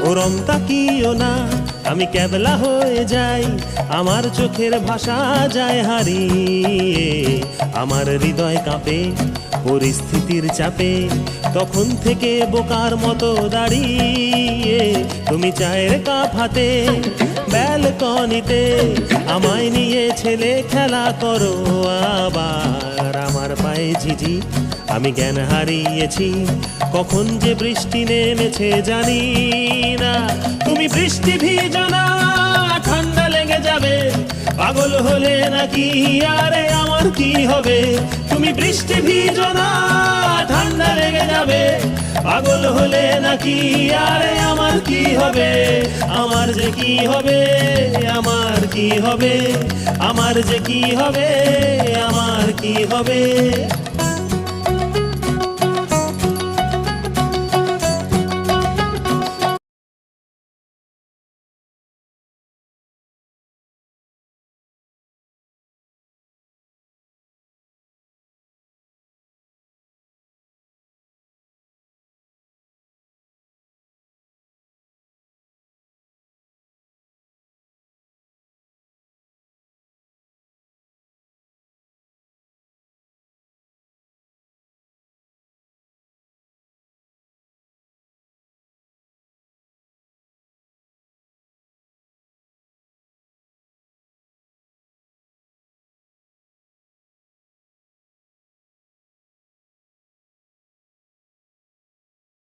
ওরম তাকিও না, আমি ক্যাবলা হয়ে যাই, আমার চোখের ভাষা যায় হারিয়ে। আমার হৃদয় কাঁপে পরিস্থিতির চাপে, তখন থেকে বোকার মতো দাঁড়িয়ে। তুমি চায়ের কাপ হাতে ব্যালকনিতে আমায় নিয়ে ছেলে খেলা করো আবার। আমার পায়ে ঝিঝি, আমি জ্ঞান হারিয়েছি, কখন যে বৃষ্টি নেমেছে জানি না। তুমি বৃষ্টি ভিজো না, ঠান্ডা লেগে যাবে, পাগল হলে নাকি আরে আমার কি হবে? তুমি বৃষ্টি ভিজো না, ঠান্ডা লেগে যাবে, পাগল হলে নাকি আরে আমার কি হবে? আমার যে কি হবে, আমার কি হবে, আমার যে কি হবে, আমার কি হবে।